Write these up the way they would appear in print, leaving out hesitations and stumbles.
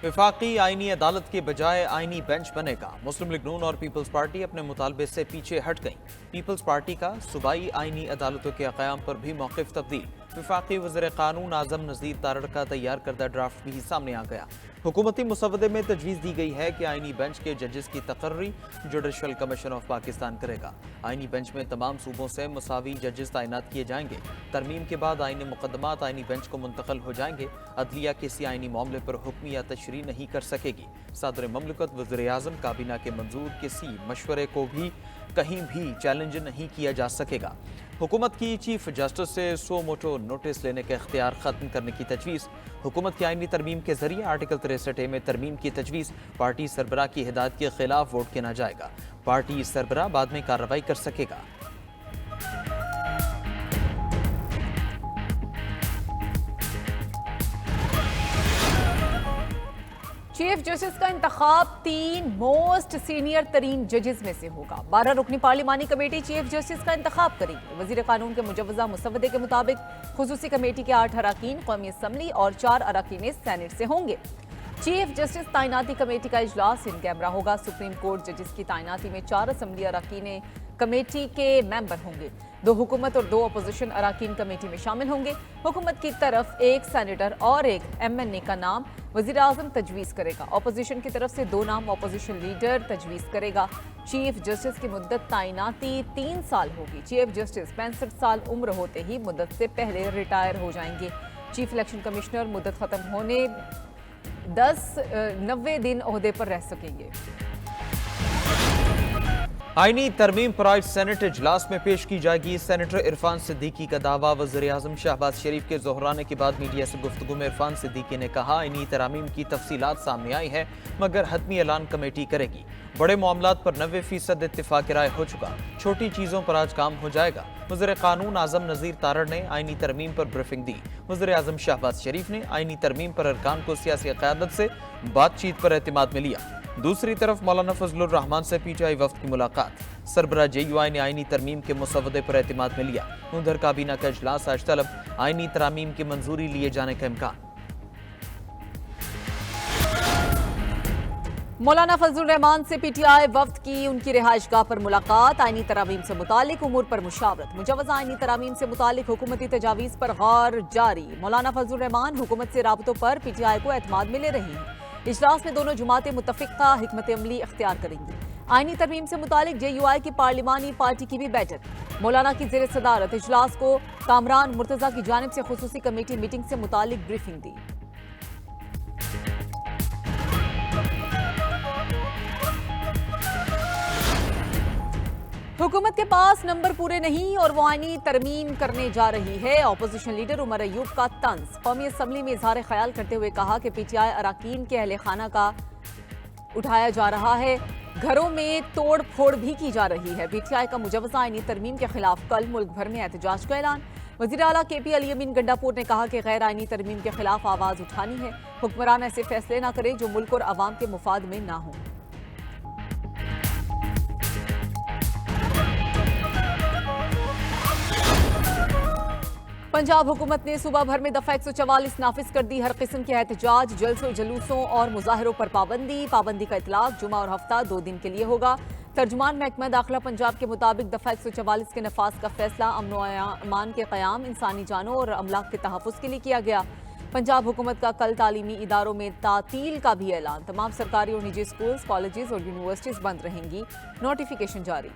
वफाकी आईनी अदालत के बजाय आईनी बेंच बनेगा। मुस्लिम लीग नून और पीपल्स पार्टी अपने मुतालबे से पीछे हट गई। पीपल्स पार्टी का सूबाई आईनी अदालतों के क़याम पर भी मौक़िफ़ तब्दील। वफाकी वज़ीर क़ानून आज़म नज़ीर तारड़ का तैयार करदा ड्राफ्ट भी सामने आ गया। हुकूमती मुसवदे में तजवीज़ दी गई है कि आईनी बेंच के जजेस की तकर्री जुडिशल कमीशन ऑफ पाकिस्तान करेगा। आईनी बेंच में तमाम सूबों से मुसावी जजेस तैनात किए जाएंगे। तरमीम के बाद आईनी मुकदमात आईनी बेंच को मुंतकिल हो जाएंगे। अदलिया किसी आईनी मामले पर हुक्म या तशरी नहीं कर सकेगी। सदर ममलकत वज़ीर आज़म काबीना के मंजूर किसी मशवरे को भी कहीं भी चैलेंज नहीं किया जा सकेगा। हुकूमत की चीफ जस्टिस से सो मोटो नोटिस लेने का इख्तियार खत्म करने की तजवीज़। हुकूमत की आईनी तरमीम के जरिए आर्टिकल 63A में तरमीम की तजवीज़। पार्टी सरबराह की हिदायत के खिलाफ वोट किया जाएगा। पार्टी सरबराह बाद में कार्रवाई कर सकेगा। चीफ जस्टिस का इंतखाब 3 मोस्ट सीनियर तरीन जजेस में से होगा। 12 रुकनी पार्लिमानी कमेटी चीफ जस्टिस का इंतखाब करेगी। वजीर कानून के मुजवजा मुसवदे के मुताबिक खुसूसी कमेटी के 8 अराकीन कौमी असम्बली और 4 अराकीन सेनेट से होंगे। चीफ जस्टिस तैनाती कमेटी का इजलास इन कैमरा होगा। सुप्रीम कोर्ट जजेस की तैनाती में 4 असम्बली अराकीन कमेटी के मेंबर होंगे। 2 हुकूमत और 2 अपोजिशन अराकीन कमेटी में शामिल होंगे। हुकूमत की तरफ 1 सेनेटर और 1 MNA का नाम वज़ीर आज़म तजवीज़ करेगा। अपोजिशन की तरफ से 2 नाम अपोजिशन लीडर तजवीज़ करेगा। चीफ जस्टिस की मुद्दत तैनाती 3 साल होगी। चीफ जस्टिस 65 साल उम्र होते ही मुद्दत से पहले रिटायर हो जाएंगे। चीफ इलेक्शन कमिश्नर मुद्दत ख़त्म होने 90 दिन ओहदे पर रह सकेंगे। आईनी तरमीम पर आज सेनेट इजलास में पेश की जाएगी। सेनेटर इरफान सिद्दीकी का दावा। वज़ीर आज़म शहबाज शरीफ के जोहराने के बाद मीडिया से गुफ्तगू में इरफान सिद्दीकी ने कहा, आईनी तरामीम की तफसीलात सामने आई है मगर हतमी ऐलान कमेटी करेगी। बड़े मामलात पर 90% इत्तिफाक राय हो चुका। छोटी चीज़ों पर आज काम हो जाएगा। वज़ीर कानून आज़म नज़ीर तारड़ ने आईनी तरमीम पर ब्रीफिंग दी। वज़ीर आज़म शहबाज शरीफ ने आईनी तरमीम पर अरकान को सियासी क़यादत से बातचीत पर एतमाद में लिया। दूसरी तरफ मौलाना फजलुर रहमान से PTI वफ्द की मुलाकात। सरबराह JUI ने आईनी तरमीम के मुसवदे पर एतमाद में लिया। उधर काबीना का इजलास आज तलब। आईनी तरामीम की मंजूरी लिए जाने का इम्कान। मौलाना फजलुर रहमान से PTI वफ्द की उनकी रिहाइशगाह पर मुलाकात। आईनी तरामीम से मुतालिक उमूर पर मुशावरत। मुजवजा आईनी तरामीम से मुतालिक हुकूमती तजावीज़ पर गौर जारी। मौलाना फजलुर रहमान हुकूमत से राबतों पर PTI को एतमाद में ले रही हैं। इजलास में दोनों जमातें मुत्तफ़िक़ा हिकमत अमली इख्तियार करेंगी। आईनी तरमीम से मुतालिक JUI की पार्लिमानी पार्टी की भी बैठक। मौलाना की ज़ेर सदारत इजलास को कामरान मुर्तज़ा की जानिब से खुसूसी कमेटी मीटिंग से मुतालिक ब्रीफिंग दी। हुकूमत के पास नंबर पूरे नहीं और वो आईनी तरमीम करने जा रही है। अपोजिशन लीडर उमर अयूब का तंज। कौमी असम्बली में इजहार ख्याल करते हुए कहा कि PTI अराकीन के अहले खाना का उठाया जा रहा है। घरों में तोड़ फोड़ भी की जा रही है। PTI का मुजवजा आईनी तरमीम के खिलाफ कल मुल्क भर में एहतजाज का ऐलान। वज़ीर आला KP अली अमीन गंडापुर ने कहा कि गैर आईनी तरमीम के खिलाफ आवाज़ उठानी है। हुक्मरान ऐसे फैसले न करें जो मुल्क और अवाम के मुफाद में ना हों। पंजाब हुकूमत ने सूबा भर में दफा 144 नाफिज कर दी। हर किस्म के एहतजाज, जलसों, जुलूसों और मुजाहरों पर पाबंदी का इतलाक जुमा और हफ्ता 2 दिन के लिए होगा। तर्जुमान महकमा दाखिला पंजाब के मुताबिक दफा 144 के नफाज का फैसला अमन व अमान के क़याम, इंसानी जानों और अमलाक के तहफ़्फ़ुज़ के लिए किया गया। पंजाब हुकूमत का कल तालीमी इदारों में तातील का भी ऐलान। तमाम सरकारी और निजी स्कूल्स, कॉलेजेस और यूनिवर्सिटीज़ बंद रहेंगी। नोटिफिकेशन जारी।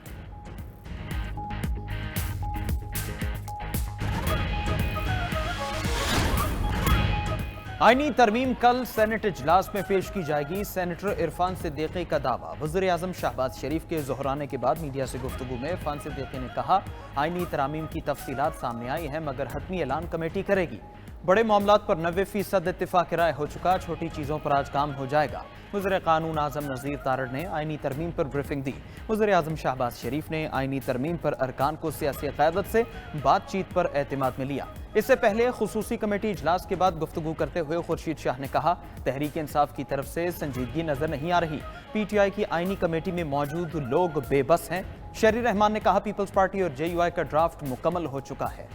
आईनी तरमीम कल सेनेट इजलास में पेश की जाएगी। सेनेटर इरफान सिद्दीकी का दावा। वज़ीर आज़म शहबाज शरीफ के जोहराने के बाद मीडिया से गुफ्तगू में इरफान सिद्दीकी ने कहा, आईनी तरामीम की तफसीलात सामने आई हैं मगर हतमी ऐलान कमेटी करेगी। बड़े मामलात पर 90% इत्तिफाक राय हो चुका। छोटी चीज़ों पर आज काम हो जाएगा। वज़ीर कानून आज़म नज़ीर तारड़ ने आईनी तरमीम पर ब्रीफिंग दी। वज़ीर आज़म शहबाज शरीफ ने आईनी तरमीम पर अरकान को सियासी क़यादत से बातचीत पर एतमाद में लिया। इससे पहले खुसूसी कमेटी इजलास के बाद गुफ्तगू करते हुए खुर्शीद शाह ने कहा, तहरीक इंसाफ की तरफ से संजीदगी नजर नहीं आ रही। PTI की आईनी कमेटी में मौजूद लोग बेबस हैं। शहरी रहमान ने कहा, पीपल्स पार्टी और JUI का ड्राफ्ट मुकम्मल हो चुका है।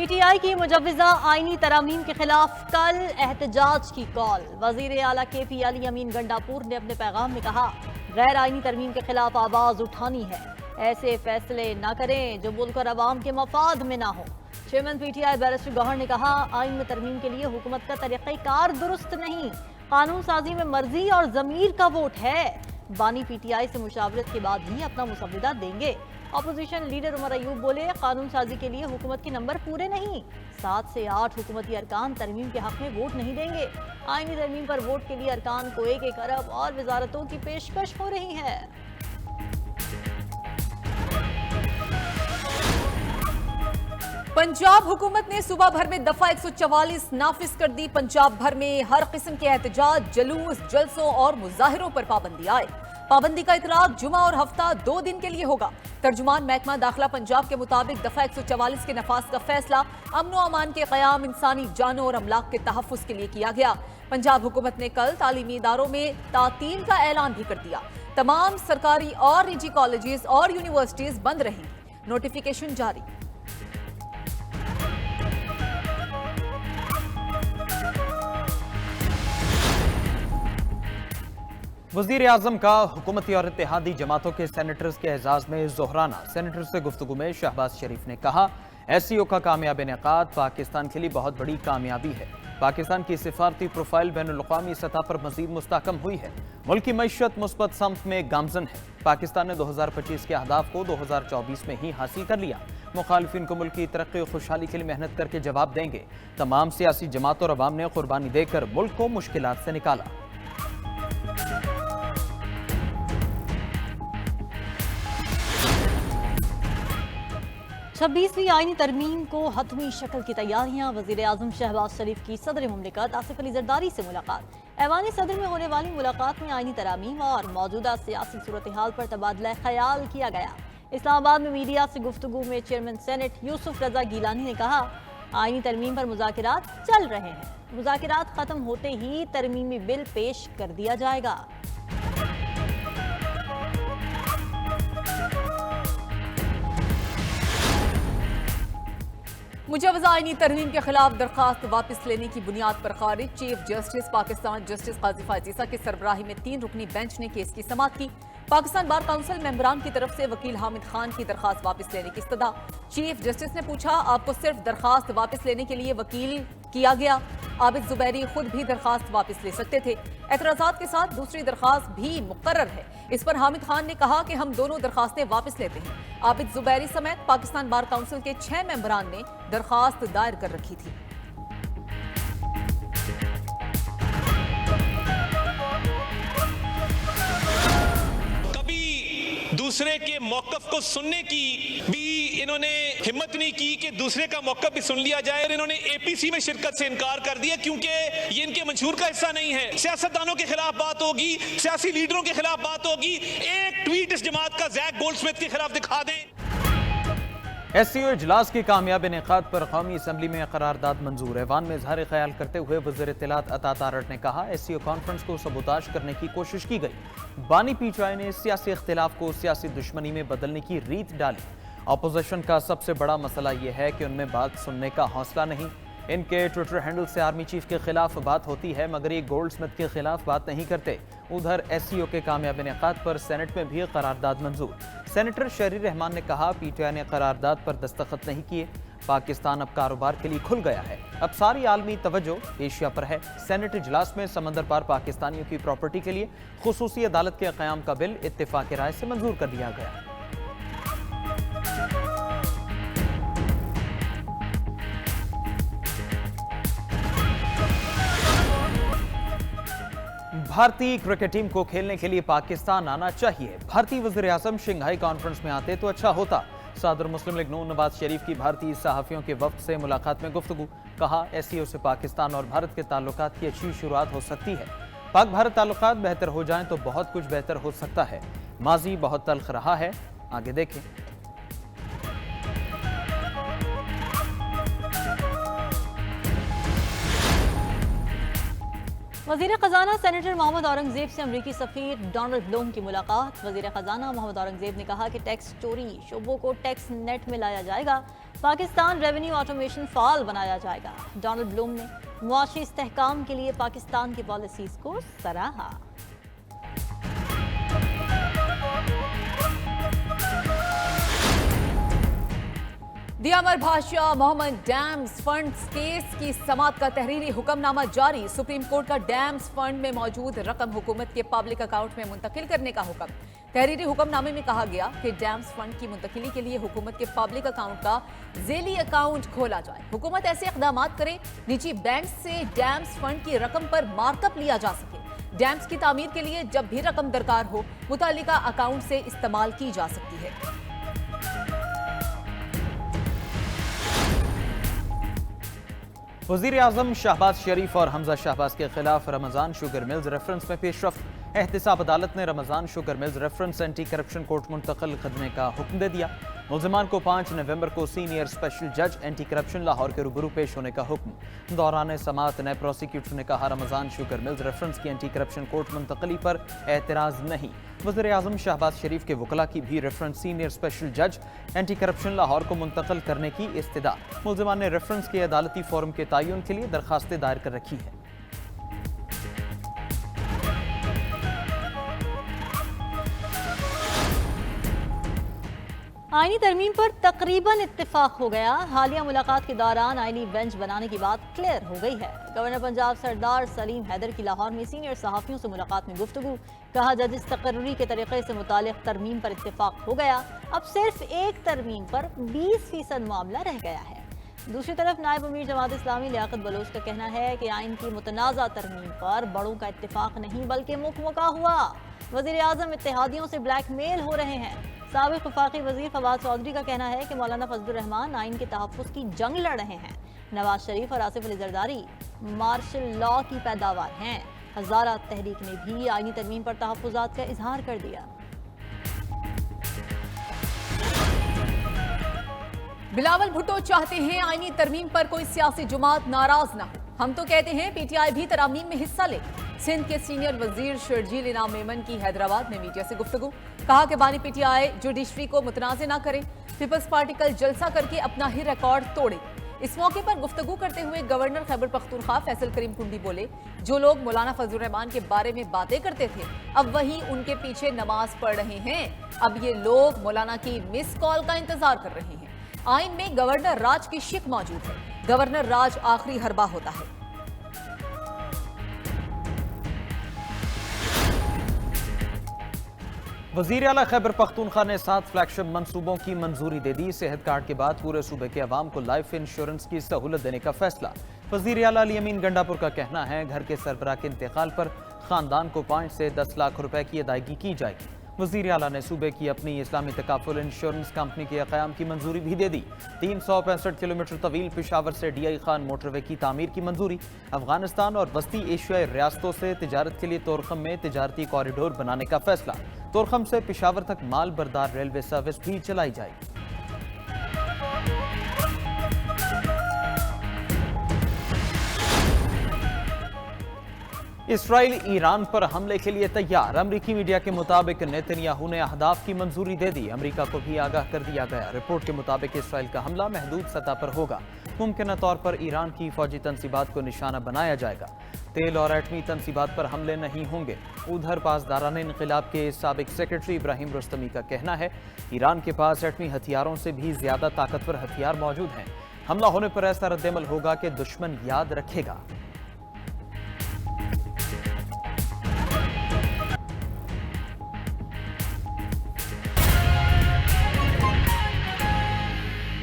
पीटीआई की मुजव्वजा आईनी तरामीम के खिलाफ कल एहतजाज की कॉल। वजीर आला केपी अली अमीन गंडापुर ने अपने पैगाम में कहा, गैर आईनी तरमीम के खिलाफ आवाज उठानी है, ऐसे फैसले न करें जो मुल्क और अवाम के मफाद में ना हो। चेयरमैन पीटीआई बैरिस्टर गौहर ने कहा, आइन में तरमीम के लिए हुकूमत का तरीक़ाकार दुरुस्त नहीं, कानून साजी में मर्जी और जमीर का वोट है। बानी पीटीआई से मुशावरत के बाद ही अपना मुसव्विदा देंगे। अपोजिशन लीडर उमर अयूब बोले, कानून साजी के लिए हुकूमत के नंबर पूरे नहीं, 7 से 8 हुकूमती अरकान तरमीम के हक में वोट नहीं देंगे। आईनी तरमीम पर वोट के लिए अरकान को 1-1 अरब और वजारतों की पेशकश हो रही है। पंजाब हुकूमत ने सुबह भर में दफा 144 नाफिज कर दी। पंजाब भर में हर किस्म के एहतजाज, जुलूस, जलसों और मुजाहिरों पर पाबंदी आए। पाबंदी का इतलाक जुमा और हफ्ता 2 दिन के लिए होगा। तर्जुमान महकमा दाखिला पंजाब के मुताबिक दफा 144 के नफाज का फैसला अमन व अमान के क़याम, इंसानी जानों और अमलाक के तहफ़्फ़ुज़ के लिए किया गया। पंजाब हुकूमत ने कल तालीमी इदारों में तातील का ऐलान भी कर दिया। तमाम सरकारी और निजी कॉलेजेस और यूनिवर्सिटीज बंद रहेंगी। नोटिफिकेशन जारी। वज़ीर आज़म का हुकूमती और इत्तेहादी जमातों के सेनेटर्स के एजाज में ज़ोहराना। सेनेटर से गुफ्तगू में शहबाज शरीफ ने कहा, SCO का कामयाब इनेकाद पाकिस्तान के लिए बहुत बड़ी कामयाबी है। पाकिस्तान की सिफारती प्रोफाइल बैनुल-अक़वामी सतह पर मज़ीद मुस्तहकम हुई है। मुल्क की मईशत मुस्बत समत में गामजन है। पाकिस्तान ने 2025 के अहदाफ को 2024 में ही हासिल कर लिया। मुखालिफिन को मुल्क की तरक्की और खुशहाली के लिए मेहनत करके जवाब देंगे। तमाम सियासी जमातों और अवाम ने कुर्बानी देकर मुल्क को मुश्किलात से निकाला। 26वीं आईनी तरमीम को हतमी शक्ल की तैयारियां। वज़ीर आज़म शहबाज शरीफ की सदर मुमलिकत आसिफ अली ज़रदारी से मुलाकात। ऐवान सदर में होने वाली मुलाकात में आईनी तरामीम और मौजूदा सियासी सूरत हाल पर तबादला ख्याल किया गया। इस्लामाबाद में मीडिया से गुफ्तगू में चेयरमैन सेनेट यूसुफ रजा गीलानी ने कहा, आईनी तरमीम पर मुज़ाकिरात चल रहे हैं, मुज़ाकिरात खत्म होते ही तरमीमी बिल पेश कर दिया जाएगा। मुजवजा आईनी तरमीम के खिलाफ दरखास्त वापस लेने की बुनियाद पर खारिज। चीफ जस्टिस पाकिस्तान जस्टिस काजी फाजीसा की सरबराही में 3 रुकनी बेंच ने केस की समाअत की। पाकिस्तान बार काउंसिल मेंबरान की तरफ से वकील हामिद खान की दरखास्त वापस लेने की इस्तदा। चीफ जस्टिस ने पूछा, आपको सिर्फ दरखास्त वापस लेने के लिए वकील किया गया? आबिद जुबैरी खुद भी दरखास्त वापस ले सकते थे। एतराजात के साथ दूसरी दरखास्त भी मुकर्रर है। इस पर हामिद खान ने कहा कि हम दोनों दरखास्तें वापस लेते हैं। आबिद जुबैरी समेत पाकिस्तान बार काउंसिल के 6 मेंबरान ने दरखास्त दायर कर रखी थी। दूसरे के मौकफ को सुनने की भी इन्होंने हिम्मत नहीं की कि दूसरे का मौकफ भी सुन लिया जाए। इन्होंने APC में शिरकत से इनकार कर दिया क्योंकि ये इनके मंशूर का हिस्सा नहीं है। सियासतदानों के खिलाफ बात होगी, सियासी लीडरों के खिलाफ बात होगी। एक ट्वीट इस जमात का जैक गोल्डस्मिथ के खिलाफ दिखा दें। SCO इजलास की कामयाब इनेकाद पर कौमी असम्बली में करारदाद मंजूर। ऐवान में इजहार ख्याल करते हुए वज़ीर इत्तलात अता तारड़ ने कहा, SCO कॉन्फ्रेंस को सबूताज करने की कोशिश की गई। बानी पीटीआई ने सियासी इख्तिलाफ को सियासी दुश्मनी में बदलने की रीत डाली। अपोजिशन का सबसे बड़ा मसला यह है कि उनमें बात सुनने का हौसला नहीं। इनके ट्विटर हैंडल से आर्मी चीफ के खिलाफ बात होती है मगर ये गोल्डस्मिथ के खिलाफ बात नहीं करते। उधर SCO के कामयाब इनेकाद पर सेनेट में भी करारदाद मंजूर। सेनेटर शहरी रहमान ने कहा, PTI ने करारदाद पर दस्तखत नहीं किए। पाकिस्तान अब कारोबार के लिए खुल गया है। अब सारी आलमी तवज्जो एशिया पर है। सेनेट इजलास में समंदर पार पाकिस्तानियों की प्रॉपर्टी के लिए खुसूसी अदालत के क़याम का बिल इत्तेफाक राय से मंजूर कर दिया गया। भारतीय क्रिकेट टीम को खेलने के लिए पाकिस्तान आना चाहिए। भारतीय वज़ीर आज़म शंघाई कॉन्फ्रेंस में आते तो अच्छा होता। सदर मुस्लिम लीग नून नवाज शरीफ की भारतीय सहाफ़ियों के वफ्द से मुलाकात में गुफ्तगू। कहा, SCO से पाकिस्तान और भारत के ताल्लुकात की अच्छी शुरुआत हो सकती है। पाक भारत ताल्लुकात बेहतर हो जाएं तो बहुत कुछ बेहतर हो सकता है। माजी बहुत तल्ख रहा है, आगे देखें। वजीर खजाना सेनेटर मोहम्मद औरंगजेब से अमरीकी सफीर डोनाल्ड ब्लूम की मुलाकात। वजीर खजाना मोहम्मद औरंगजेब ने कहा कि टैक्स चोरी शोबों को टैक्स नेट में लाया जाएगा, पाकिस्तान रेवेन्यू ऑटोमेशन फाल बनाया जाएगा। डोनाल्ड ब्लूम ने मुआशी इस्तेहकाम के लिए पाकिस्तान की पॉलिसीज को सराहा। दियामर भाषा मोहम्मद डैम्स फंड्स केस की समाअत का तहरीरी हुक्मनामा जारी। सुप्रीम कोर्ट का डैम्स फंड में मौजूद रकम हुकूमत के पब्लिक अकाउंट में मुंतकिल करने का हुक्म। तहरीरी हुक्मनामे में कहा गया कि डैम्स फंड की मुंतकिली के लिए हुकूमत के पब्लिक अकाउंट का जेली अकाउंट खोला जाए। हुकूमत ऐसे इकदाम करे निजी बैंक से डैम्स फंड की रकम पर मार्कअप लिया जा सके। डैम्स की तामीर के लिए जब भी रकम दरकार हो मुतालिका अकाउंट से इस्तेमाल की जा सकती है। वज़ीर आज़म शहबाज शरीफ और हमजा शहबाज के खिलाफ रमज़ान शुगर मिल्स रेफरेंस में पेशरफ्त। एहतिसाब अदालत ने Ramzan sugar mills reference anti corruption court मुंतकिल करने का हुक्म दे दिया। मुलजमान को 5 नवंबर को सीनियर स्पेशल जज एंटी करप्शन लाहौर के रूबरू पेश होने का हुक्म। दौरान समाअत नए प्रोसिक्यूटर ने कहा रमज़ान शुगर मिल्स रेफरेंस की एंटी करप्शन कोर्ट मुंतकली पर एतराज़ नहीं। वज़ीर आज़म शहबाज शरीफ के वकला की भी रेफरेंस सीनियर स्पेशल जज एंटी करप्शन लाहौर को मुंतकिल करने की इस्तदा। मुलजमान ने रेफरेंस के अदालती फोरम के तयन के लिए दरखास्तें दायर कर रखी है। आईनी तरमीम पर तकरीबन इत्तेफाक हो गया। हालिया मुलाकात के दौरान आईनी बेंच बनाने की बात क्लियर हो गई है। गवर्नर पंजाब सरदार सलीम हैदर की लाहौर में सीनियर सहाफ़ियों से मुलाकात में गुफ्तगू। कहा जजिस तकर्री के तरीके से मुतालिक तरमीम पर इत्तेफाक हो गया। अब सिर्फ एक तरमीम पर 20% मामला रह गया है। दूसरी तरफ नायब अमीर जमात इस्लामी लियाकत बलोच का कहना है कि आइन की मुतनाज़ा तरमीम पर बड़ों का इत्तेफाक नहीं बल्कि मुकमका हुआ। वज़ीर आज़म इत्तेहादियों से ब्लैकमेल हो रहे हैं। साबिक़ वफाकी वज़ीर फवाद चौधरी का कहना है कि मौलाना फजलुर रहमान आइन के तहफ़्फ़ुज़ की जंग लड़ रहे हैं। नवाज शरीफ और आसिफ अली जरदारी मार्शल लॉ की पैदावार हैं। हज़ारा तहरीक ने भी आइनी तरमीम पर तहफ़्फ़ुज़ात का इजहार कर दिया। बिलावल भुट्टो चाहते हैं आईनी तरमीम पर कोई सियासी जुमात नाराज ना हो। हम तो कहते हैं पीटीआई भी तरामीम में हिस्सा ले। सिंध के सीनियर वजीर शर्जील इनाम मेमन की हैदराबाद में मीडिया से गुफ्तगू। कहा कि बानी पीटीआई जुडिशरी को मुतनाज़ ना करे। पीपल्स पार्टी कल जलसा करके अपना ही रिकॉर्ड तोड़े। इस मौके पर गुफ्तगू करते हुए गवर्नर खैबर पख्तूनख्वा फैसल करीम कुंडी बोले जो लोग मौलाना फजलुर रहमान के बारे में बातें करते थे अब वही उनके पीछे नमाज पढ़ रहे हैं। अब ये लोग मौलाना की मिस कॉल का इंतजार कर रहे हैं। आइन में गवर्नर राज की शिक मौजूद है। गवर्नर राज आखिरी हरबा होता है। वज़ीर आला खैबर पख्तूनख्वा ने 7 फ्लैगशिप मंसूबों की मंजूरी दे दी। सेहत कार्ड के बाद पूरे सूबे के अवाम को लाइफ इंश्योरेंस की सहूलत देने का फैसला। वज़ीर आला अली अमीन गंडापुर का कहना है घर के सरबराह के इंतकाल पर खानदान को 5 से 10 लाख रुपए की अदायगी की जाएगी। वज़ीर आला ने सूबे की अपनी इस्लामी तकाफुल इंश्योरेंस कंपनी के क़याम की मंजूरी भी दे दी। 365 किलोमीटर तवील पेशावर से DI खान मोटरवे की तामीर की मंजूरी। अफगानिस्तान और वस्ती एशियाई रियासतों से तिजारत के लिए तोरखम में तिजारती कॉरिडोर बनाने का फैसला। तोरखम से पेशावर तक माल बरदार रेलवे सर्विस भी चलाई जाएगी। इसराइल ईरान पर हमले के लिए तैयार। अमरीकी मीडिया के मुताबिक नेतन्याहू ने अहदाफ की मंजूरी दे दी। अमरीका को भी आगाह कर दिया गया। रिपोर्ट के मुताबिक इसराइल का हमला महदूद सतह पर होगा। मुमकिन तौर पर ईरान की फौजी तनसीबात को निशाना बनाया जाएगा। तेल और एटमी तनसीबात पर हमले नहीं होंगे। उधर पासदारान इनक़िलाब के साबिक सेक्रेटरी इब्राहिम रुस्तमी का कहना है ईरान के पास एटमी हथियारों से भी ज्यादा ताकतवर हथियार मौजूद हैं। हमला होने पर ऐसा रद्देमल होगा कि दुश्मन याद रखेगा।